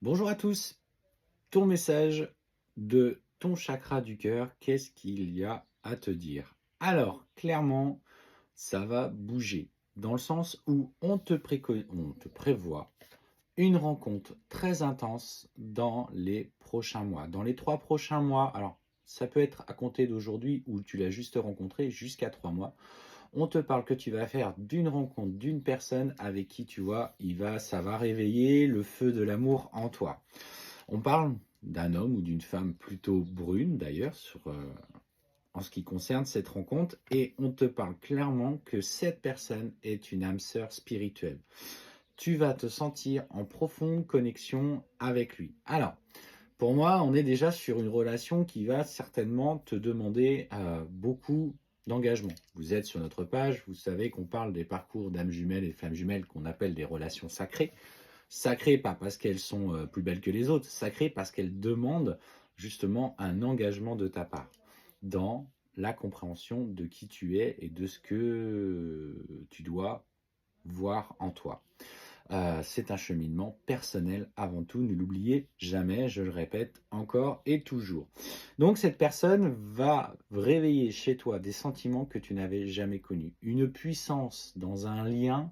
Bonjour à tous, ton message de ton chakra du cœur, qu'est-ce qu'il y a à te dire? Alors, clairement, ça va bouger, dans le sens où on te prévoit une rencontre très intense dans les prochains mois. Dans les 3 prochains mois, alors ça peut être à compter d'aujourd'hui où tu l'as juste rencontré jusqu'à 3 mois. On te parle que tu vas faire d'une rencontre d'une personne avec qui tu vois, ça va réveiller le feu de l'amour en toi. On parle d'un homme ou d'une femme plutôt brune d'ailleurs en ce qui concerne cette rencontre et on te parle clairement que cette personne est une âme sœur spirituelle. Tu vas te sentir en profonde connexion avec lui. Alors, pour moi, on est déjà sur une relation qui va certainement te demander beaucoup d'engagement. Vous êtes sur notre page, vous savez qu'on parle des parcours d'âmes jumelles et femmes jumelles qu'on appelle des relations sacrées. Sacrées, pas parce qu'elles sont plus belles que les autres, sacrées parce qu'elles demandent justement un engagement de ta part dans la compréhension de qui tu es et de ce que tu dois voir en toi. C'est un cheminement personnel avant tout, ne l'oubliez jamais, je le répète encore et toujours. Donc cette personne va réveiller chez toi des sentiments que tu n'avais jamais connus, une puissance dans un lien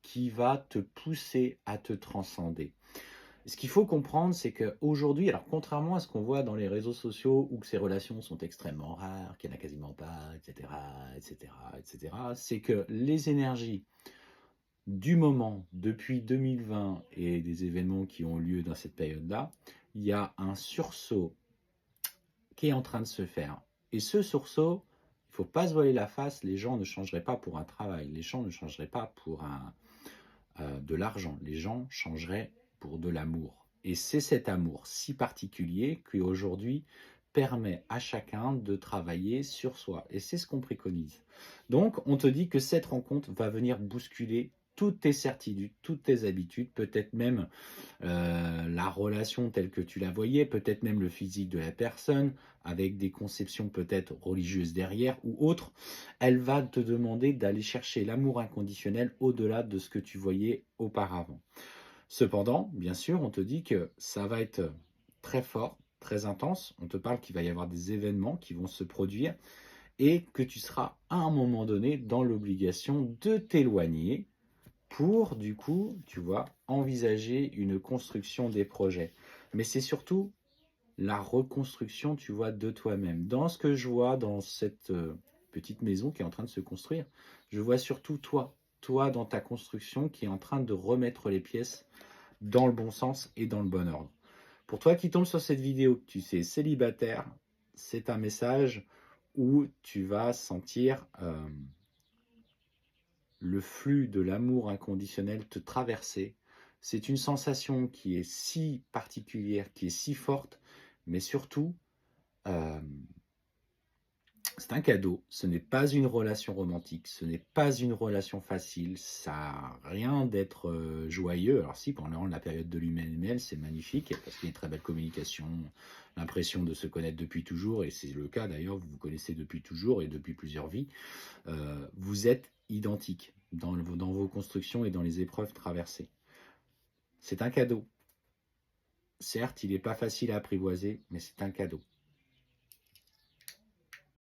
qui va te pousser à te transcender. Ce qu'il faut comprendre, c'est qu'aujourd'hui, alors contrairement à ce qu'on voit dans les réseaux sociaux où que ces relations sont extrêmement rares, qu'il n'y en a quasiment pas, etc., etc., etc., c'est que les énergies du moment, depuis 2020 et des événements qui ont lieu dans cette période-là, il y a un sursaut qui est en train de se faire. Et ce sursaut, il ne faut pas se voiler la face, les gens ne changeraient pas pour un travail, les gens ne changeraient pas pour de l'argent, les gens changeraient pour de l'amour. Et c'est cet amour si particulier qui aujourd'hui permet à chacun de travailler sur soi. Et c'est ce qu'on préconise. Donc, on te dit que cette rencontre va venir bousculer toutes tes certitudes, toutes tes habitudes, peut-être même la relation telle que tu la voyais, peut-être même le physique de la personne, avec des conceptions peut-être religieuses derrière ou autres. Elle va te demander d'aller chercher l'amour inconditionnel au-delà de ce que tu voyais auparavant. Cependant, bien sûr, on te dit que ça va être très fort, très intense. On te parle qu'il va y avoir des événements qui vont se produire et que tu seras à un moment donné dans l'obligation de t'éloigner pour, du coup, tu vois, envisager une construction des projets. Mais c'est surtout la reconstruction, tu vois, de toi-même. Dans ce que je vois dans cette petite maison qui est en train de se construire, je vois surtout toi, toi dans ta construction qui est en train de remettre les pièces dans le bon sens et dans le bon ordre. Pour toi qui tombes sur cette vidéo, que tu sais célibataire, c'est un message où tu vas sentir le flux de l'amour inconditionnel te traverser. C'est une sensation qui est si particulière, qui est si forte, mais surtout, euh, c'est un cadeau. Ce n'est pas une relation romantique, ce n'est pas une relation facile, ça n'a rien d'être joyeux. Alors si, pendant la période de l'humaine, c'est magnifique, parce qu'il y a une très belle communication, l'impression de se connaître depuis toujours, et c'est le cas d'ailleurs, vous vous connaissez depuis toujours et depuis plusieurs vies. Vous êtes identiques dans vos constructions et dans les épreuves traversées. C'est un cadeau. Certes, il n'est pas facile à apprivoiser, mais c'est un cadeau.